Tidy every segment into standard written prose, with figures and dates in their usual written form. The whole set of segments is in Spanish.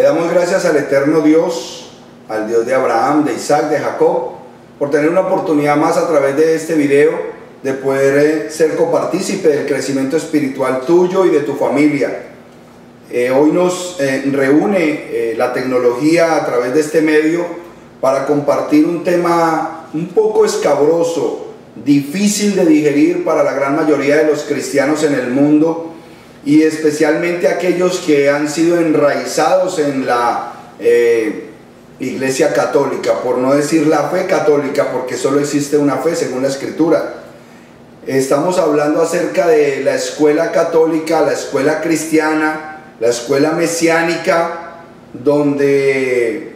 damos gracias al eterno Dios, al Dios de Abraham, de Isaac, de Jacob, por tener una oportunidad más a través de este video de poder ser copartícipe del crecimiento espiritual tuyo y de tu familia. Hoy nos reúne la tecnología a través de este medio para compartir un tema un poco escabroso, difícil de digerir para la gran mayoría de los cristianos en el mundo, y especialmente aquellos que han sido enraizados en la Iglesia católica, por no decir la fe católica, porque solo existe una fe según la Escritura. Estamos hablando acerca de la escuela católica, la escuela cristiana, la escuela mesiánica, donde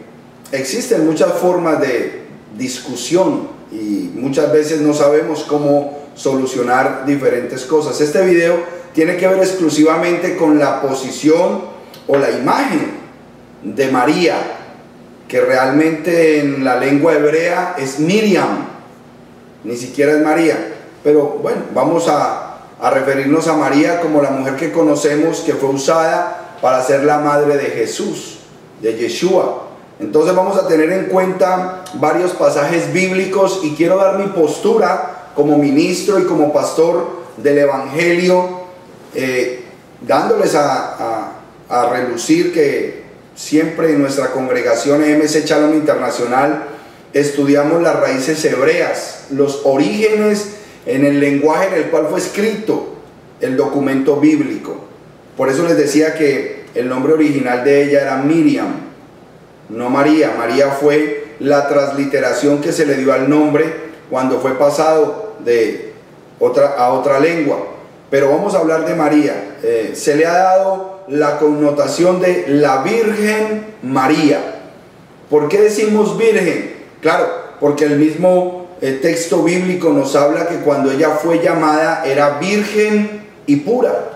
existen muchas formas de discusión y muchas veces no sabemos cómo solucionar diferentes cosas. Este video tiene que ver exclusivamente con la posición o la imagen de María, que realmente en la lengua hebrea es Miriam, ni siquiera es María. Pero bueno, vamos a referirnos a María como la mujer que conocemos, que fue usada para ser la madre de Jesús, de Yeshua. Entonces vamos a tener en cuenta varios pasajes bíblicos y quiero dar mi postura como ministro y como pastor del Evangelio, dándoles a relucir que siempre en nuestra congregación EMC Shalom Internacional estudiamos las raíces hebreas, los orígenes en el lenguaje en el cual fue escrito el documento bíblico. Por eso les decía que el nombre original de ella era Miriam, no María. María fue la transliteración que se le dio al nombre cuando fue pasado a otra lengua. Pero vamos a hablar de María. Se le ha dado la connotación de la Virgen María. ¿Por qué decimos virgen? Claro, porque el mismo texto bíblico nos habla que cuando ella fue llamada era virgen y pura.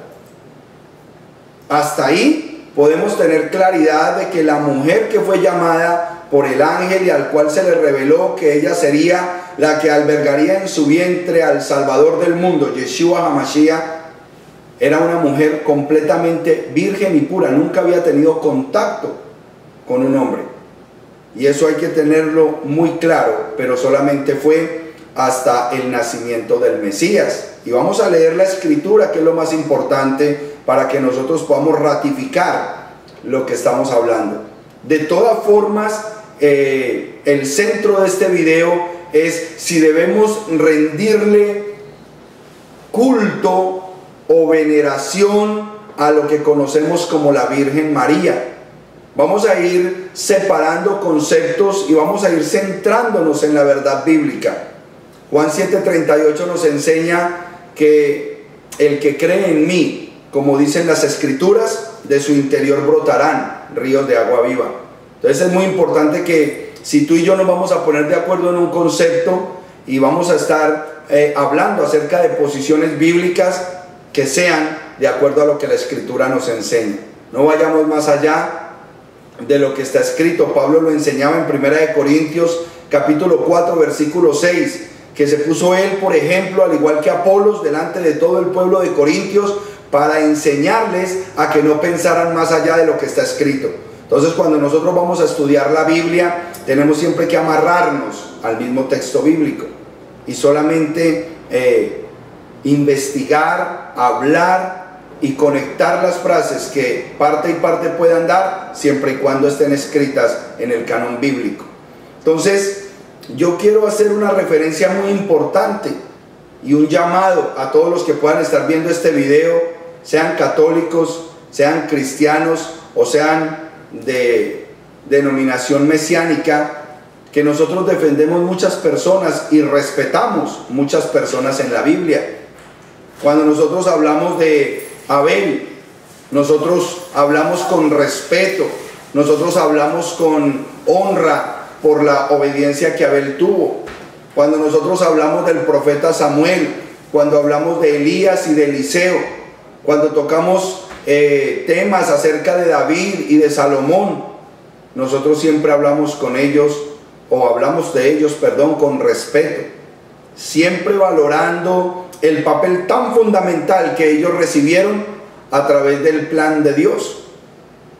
Hasta ahí podemos tener claridad de que la mujer que fue llamada por el ángel y al cual se le reveló que ella sería la que albergaría en su vientre al Salvador del mundo, Yeshua HaMashiach, era una mujer completamente virgen y pura, nunca había tenido contacto con un hombre. Y eso hay que tenerlo muy claro, pero solamente fue hasta el nacimiento del Mesías. Y vamos a leer la Escritura, que es lo más importante para que nosotros podamos ratificar lo que estamos hablando. De todas formas, el centro de este video es si debemos rendirle culto o veneración a lo que conocemos como la Virgen María. Vamos a ir separando conceptos y vamos a ir centrándonos en la verdad bíblica. Juan 7:38 nos enseña que el que cree en mí, como dicen las Escrituras, de su interior brotarán ríos de agua viva. Entonces es muy importante que si tú y yo nos vamos a poner de acuerdo en un concepto y vamos a estar hablando acerca de posiciones bíblicas, que sean de acuerdo a lo que la Escritura nos enseña. No vayamos más allá de lo que está escrito. Pablo lo enseñaba en 1 Corintios capítulo 4 versículo 6, que se puso él, por ejemplo, al igual que Apolos, delante de todo el pueblo de Corintios para enseñarles a que no pensaran más allá de lo que está escrito. Entonces, cuando nosotros vamos a estudiar la Biblia, tenemos siempre que amarrarnos al mismo texto bíblico y solamente investigar, hablar y conectar las frases que parte y parte puedan dar, siempre y cuando estén escritas en el canon bíblico. Entonces, yo quiero hacer una referencia muy importante y un llamado a todos los que puedan estar viendo este video, sean católicos, sean cristianos o sean de denominación mesiánica, que nosotros defendemos muchas personas y respetamos muchas personas en la Biblia. Cuando nosotros hablamos de Abel, nosotros hablamos con respeto, nosotros hablamos con honra por la obediencia que Abel tuvo. Cuando nosotros hablamos del profeta Samuel, cuando hablamos de Elías y de Eliseo, cuando tocamos temas acerca de David y de Salomón, nosotros siempre hablamos con ellos, o hablamos de ellos, perdón, con respeto, siempre valorando el papel tan fundamental que ellos recibieron a través del plan de Dios.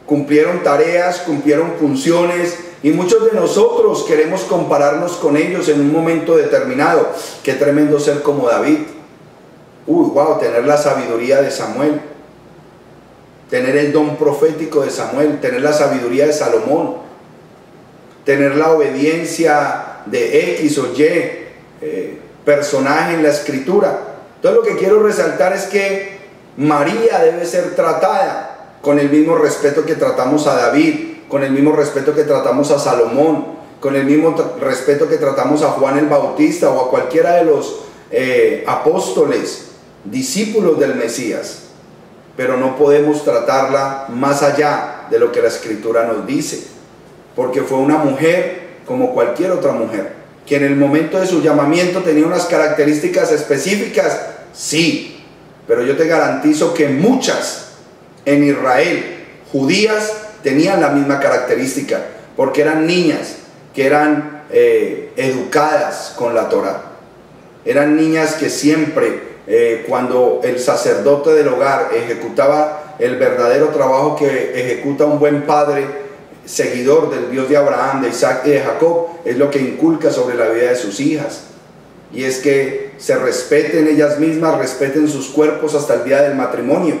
cumplieron tareas, cumplieron funciones, y muchos de nosotros queremos compararnos con ellos en un momento determinado. Qué tremendo ser como David. Wow, tener la sabiduría de Samuel, tener el don profético de Samuel, tener la sabiduría de Salomón, tener la obediencia de X o Y personaje en la escritura. Entonces lo que quiero resaltar es que María debe ser tratada con el mismo respeto que tratamos a David, con el mismo respeto que tratamos a Salomón, con el mismo respeto que tratamos a Juan el Bautista o a cualquiera de los apóstoles, discípulos del Mesías. Pero no podemos tratarla más allá de lo que la escritura nos dice, porque fue una mujer como cualquier otra mujer, que en el momento de su llamamiento tenía unas características específicas, sí, pero yo te garantizo que muchas en Israel, judías, tenían la misma característica, porque eran niñas que eran educadas con la Torá. Eran niñas que siempre, cuando el sacerdote del hogar ejecutaba el verdadero trabajo que ejecuta un buen padre, seguidor del Dios de Abraham, de Isaac y de Jacob, es lo que inculca sobre la vida de sus hijas. Y es que se respeten ellas mismas, respeten sus cuerpos hasta el día del matrimonio.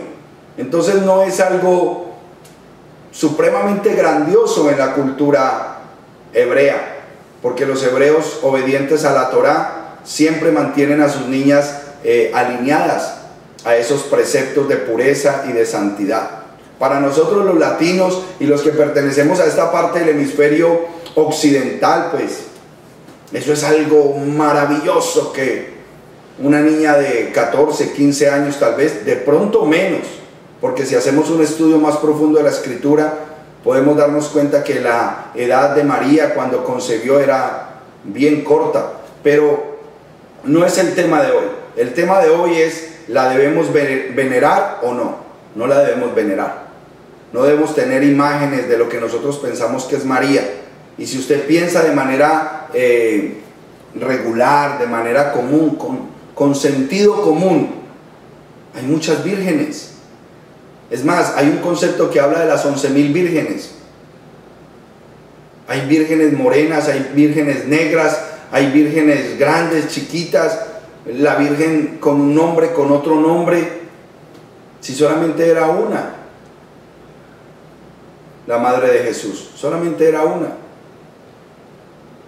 Entonces no es algo supremamente grandioso en la cultura hebrea, porque los hebreos obedientes a la Torá siempre mantienen a sus niñas alineadas a esos preceptos de pureza y de santidad. Para nosotros los latinos y los que pertenecemos a esta parte del hemisferio occidental, pues eso es algo maravilloso, que una niña de 14, 15 años tal vez, de pronto menos, porque si hacemos un estudio más profundo de la escritura, podemos darnos cuenta que la edad de María cuando concebió era bien corta. Pero no es el tema de hoy. El tema de hoy es, ¿la debemos venerar o no? No la debemos venerar. No debemos tener imágenes de lo que nosotros pensamos que es María. Y si usted piensa de manera regular, de manera común, con sentido común, hay muchas vírgenes. Es más, hay un concepto que habla de las 11,000 vírgenes. Hay vírgenes morenas, hay vírgenes negras, hay vírgenes grandes, chiquitas, la virgen con un nombre, con otro nombre. Si solamente era una, la madre de Jesús, solamente era una.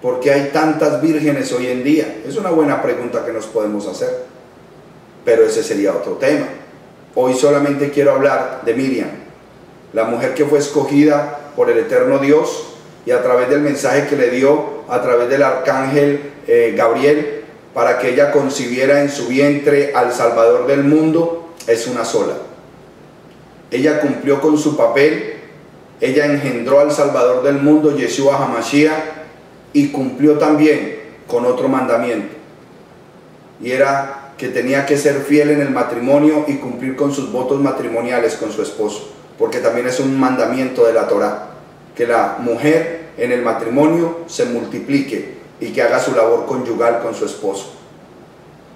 ¿Por qué hay tantas vírgenes hoy en día? Es una buena pregunta que nos podemos hacer, pero ese sería otro tema. Hoy solamente quiero hablar de Miriam, la mujer que fue escogida por el eterno Dios, y a través del mensaje que le dio a través del arcángel Gabriel, para que ella concibiera en su vientre al Salvador del mundo, es una sola. Ella cumplió con su papel, ella engendró al Salvador del mundo, Yeshua HaMashiach, y cumplió también con otro mandamiento, y era que tenía que ser fiel en el matrimonio y cumplir con sus votos matrimoniales con su esposo, porque también es un mandamiento de la Torá, que la mujer en el matrimonio se multiplique y que haga su labor conyugal con su esposo.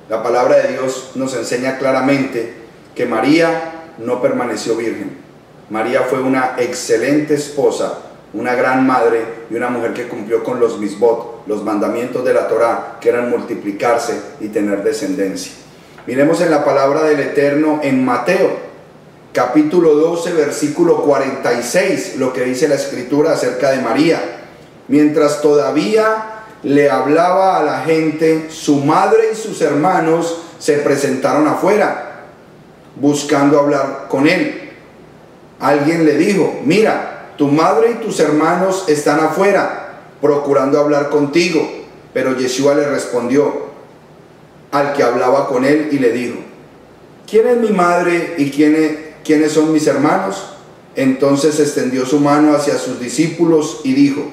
La palabra de Dios nos enseña claramente que María no permaneció virgen. María fue una excelente esposa, una gran madre y una mujer que cumplió con los misbot, los mandamientos de la Torá, que eran multiplicarse y tener descendencia. Miremos en la palabra del Eterno en Mateo, capítulo 12, versículo 46, lo que dice la escritura acerca de María. Mientras todavía le hablaba a la gente, su madre y sus hermanos se presentaron afuera, buscando hablar con él. Alguien le dijo: mira, tu madre y tus hermanos están afuera, procurando hablar contigo. Pero Yeshua le respondió al que hablaba con él y le dijo: ¿quién es mi madre y quiénes son mis hermanos? Entonces extendió su mano hacia sus discípulos y dijo: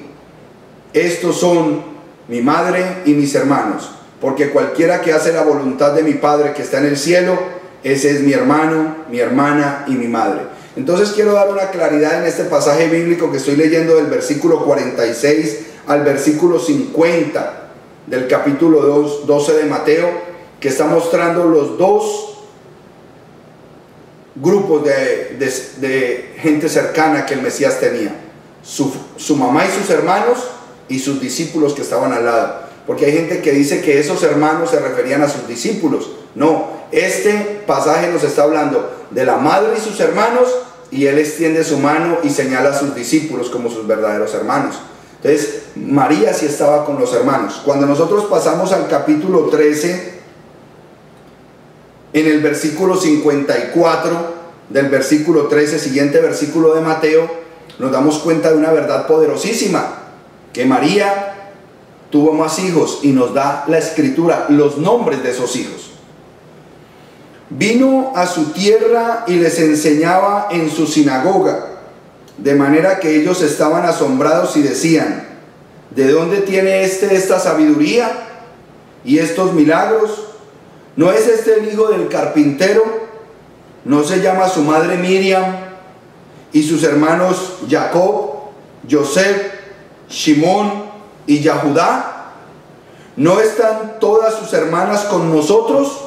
estos son mi madre y mis hermanos, porque cualquiera que hace la voluntad de mi Padre que está en el cielo, ese es mi hermano, mi hermana y mi madre. Entonces quiero dar una claridad en este pasaje bíblico que estoy leyendo, del versículo 46 al versículo 50 del capítulo 12 de Mateo, que está mostrando los dos grupos de gente cercana que el Mesías tenía: su mamá y sus hermanos y sus discípulos que estaban al lado. Porque hay gente que dice que esos hermanos se referían a sus discípulos. No, este pasaje nos está hablando de la madre y sus hermanos, y él extiende su mano y señala a sus discípulos como sus verdaderos hermanos. Entonces, María sí estaba con los hermanos. Cuando nosotros pasamos al capítulo 13, en el versículo 54 del versículo 13, siguiente versículo de Mateo, nos damos cuenta de una verdad poderosísima: que María tuvo más hijos, y nos da la escritura los nombres de esos hijos. Vino a su tierra y les enseñaba en su sinagoga, de manera que ellos estaban asombrados y decían: ¿de dónde tiene esta sabiduría y estos milagros? ¿No es este el hijo del carpintero? ¿No se llama su madre Miriam y sus hermanos Jacob, José, Simón y Yahudá? ¿No están todas sus hermanas con nosotros?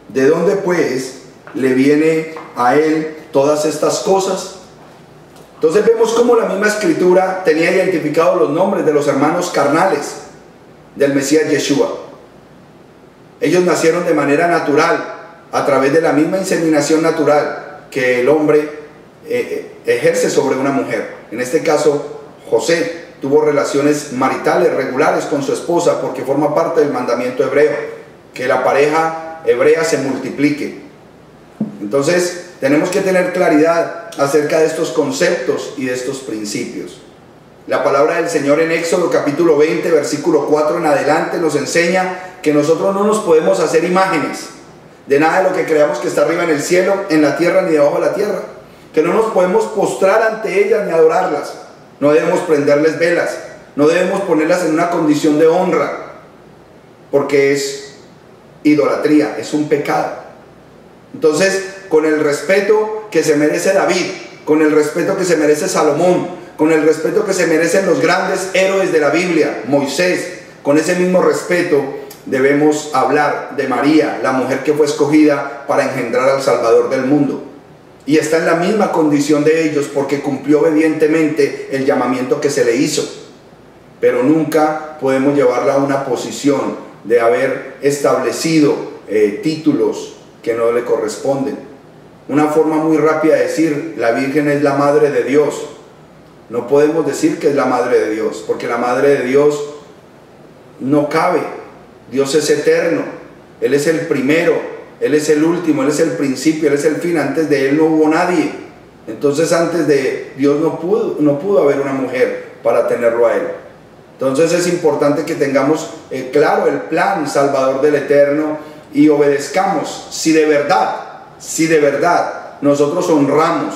¿De dónde pues le viene a él todas estas cosas? Entonces vemos cómo la misma escritura tenía identificados los nombres de los hermanos carnales del Mesías Yeshua. Ellos nacieron de manera natural, a través de la misma inseminación natural que el hombre ejerce sobre una mujer. En este caso, José tuvo relaciones maritales regulares con su esposa, porque forma parte del mandamiento hebreo, que la pareja hebrea se multiplique. Entonces tenemos que tener claridad acerca de estos conceptos y de estos principios. La palabra del Señor en Éxodo capítulo 20, versículo 4 en adelante, nos enseña que nosotros no nos podemos hacer imágenes de nada de lo que creamos que está arriba en el cielo, en la tierra, ni debajo de la tierra. Que no nos podemos postrar ante ellas ni adorarlas. No debemos prenderles velas, no debemos ponerlas en una condición de honra, porque es idolatría, es un pecado. Entonces, con el respeto que se merece David, con el respeto que se merece Salomón, con el respeto que se merecen los grandes héroes de la Biblia, Moisés, con ese mismo respeto debemos hablar de María, la mujer que fue escogida para engendrar al Salvador del mundo. Y está en la misma condición de ellos, porque cumplió obedientemente el llamamiento que se le hizo. Pero nunca podemos llevarla a una posición de haber establecido títulos que no le corresponden. Una forma muy rápida de decir: la Virgen es la Madre de Dios. No podemos decir que es la Madre de Dios, porque la Madre de Dios no cabe. Dios es eterno, Él es el primero, Él es el último, Él es el principio, Él es el fin. Antes de Él no hubo nadie. Entonces antes de Dios no pudo haber una mujer para tenerlo a Él. Entonces es importante que tengamos claro el plan salvador del Eterno y obedezcamos. Si de verdad nosotros honramos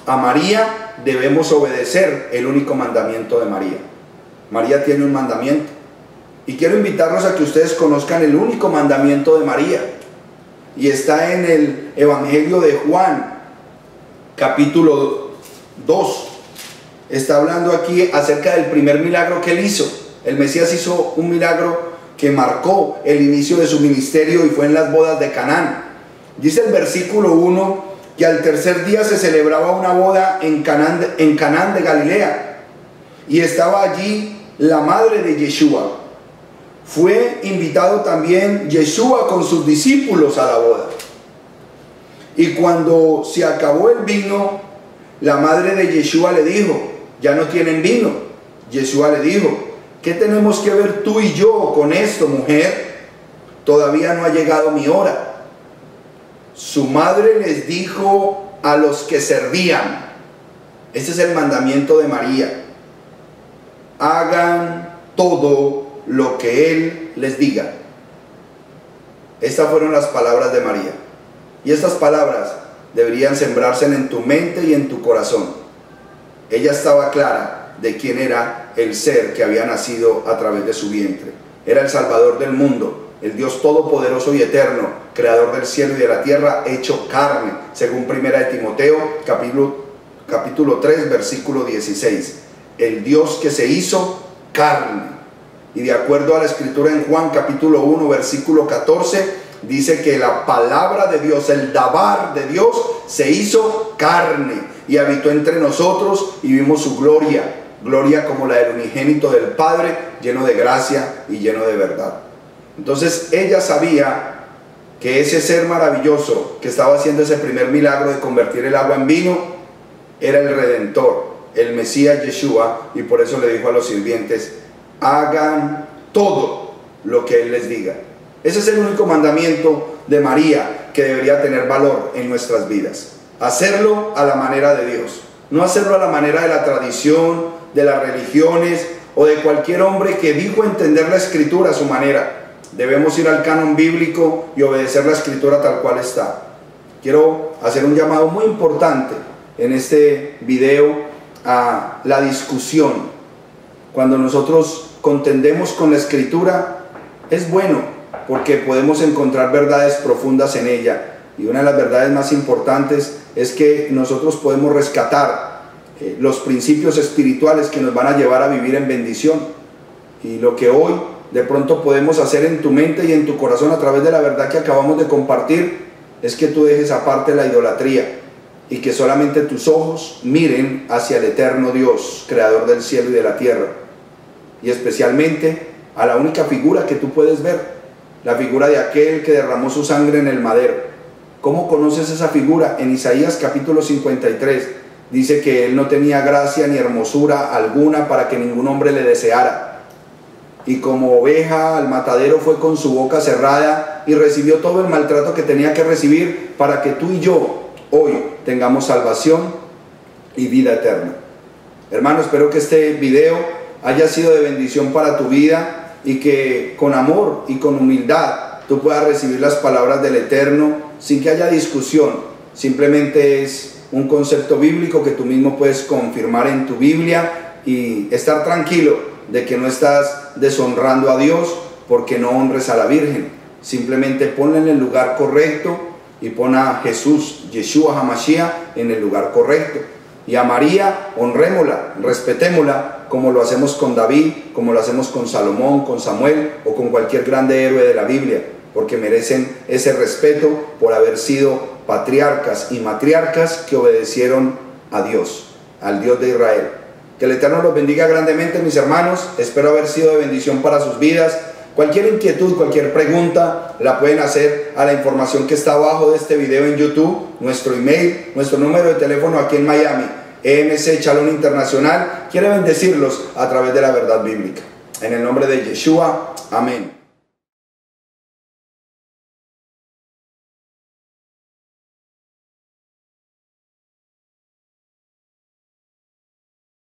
a María, debemos obedecer el único mandamiento de María. María tiene un mandamiento, y quiero invitarlos a que ustedes conozcan el único mandamiento de María, y está en el Evangelio de Juan capítulo 2. Está hablando aquí acerca del primer milagro que él hizo. El Mesías hizo un milagro que marcó el inicio de su ministerio, y fue en las bodas de Canaán. Dice el versículo 1 que al tercer día se celebraba una boda en Canaán de Galilea, y estaba allí la madre de Yeshua. Fue invitado también Yeshua con sus discípulos a la boda. Y cuando se acabó el vino, la madre de Yeshua le dijo: ya no tienen vino. Yeshua le dijo: ¿qué tenemos que ver tú y yo con esto, mujer? Todavía no ha llegado mi hora. Su madre les dijo a los que servían: este es el mandamiento de María, hagan todo lo que Él les diga. Estas fueron las palabras de María, y estas palabras deberían sembrarse en tu mente y en tu corazón. Ella estaba clara de quién era el ser que había nacido a través de su vientre. Era el Salvador del mundo, el Dios todopoderoso y eterno, creador del cielo y de la tierra, hecho carne, según 1 de Timoteo capítulo 3 versículo 16. El Dios que se hizo carne. Y de acuerdo a la escritura en Juan capítulo 1 versículo 14, dice que la palabra de Dios, el dabar de Dios, se hizo carne y habitó entre nosotros y vimos su gloria, gloria como la del unigénito del Padre, lleno de gracia y lleno de verdad. Entonces ella sabía que ese ser maravilloso que estaba haciendo ese primer milagro de convertir el agua en vino era el Redentor, el Mesías Yeshua, y por eso le dijo a los sirvientes: hagan todo lo que Él les diga. Ese es el único mandamiento de María que debería tener valor en nuestras vidas. Hacerlo a la manera de Dios, no hacerlo a la manera de la tradición, de las religiones o de cualquier hombre que dijo entender la Escritura a su manera. Debemos ir al canon bíblico y obedecer la Escritura tal cual está. Quiero hacer un llamado muy importante en este video a la discusión. Cuando nosotros contendemos con la Escritura, es bueno porque podemos encontrar verdades profundas en ella, y una de las verdades más importantes es que nosotros podemos rescatar los principios espirituales que nos van a llevar a vivir en bendición. Y lo que hoy de pronto podemos hacer en tu mente y en tu corazón a través de la verdad que acabamos de compartir es que tú dejes aparte la idolatría y que solamente tus ojos miren hacia el eterno Dios, creador del cielo y de la tierra, y especialmente a la única figura que tú puedes ver, la figura de aquel que derramó su sangre en el madero. ¿Cómo conoces esa figura? En Isaías capítulo 53 dice que él no tenía gracia ni hermosura alguna para que ningún hombre le deseara, y como oveja al matadero fue con su boca cerrada y recibió todo el maltrato que tenía que recibir para que tú y yo hoy tengamos salvación y vida eterna. Hermano, espero que este video haya sido de bendición para tu vida y que con amor y con humildad tú puedas recibir las palabras del Eterno sin que haya discusión. Simplemente es un concepto bíblico que tú mismo puedes confirmar en tu Biblia y estar tranquilo de que no estás deshonrando a Dios porque no honres a la Virgen. Simplemente ponla en el lugar correcto y pon a Jesús, Yeshua HaMashiach, en el lugar correcto. Y a María, honrémosla, respetémosla, como lo hacemos con David, como lo hacemos con Salomón, con Samuel o con cualquier grande héroe de la Biblia, porque merecen ese respeto por haber sido patriarcas y matriarcas que obedecieron a Dios, al Dios de Israel. Que el Eterno los bendiga grandemente, mis hermanos. Espero haber sido de bendición para sus vidas. Cualquier inquietud, cualquier pregunta, la pueden hacer a la información que está abajo de este video en YouTube, nuestro email, nuestro número de teléfono aquí en Miami. EMC Shalom Internacional quiere bendecirlos a través de la verdad bíblica. En el nombre de Yeshua, amén.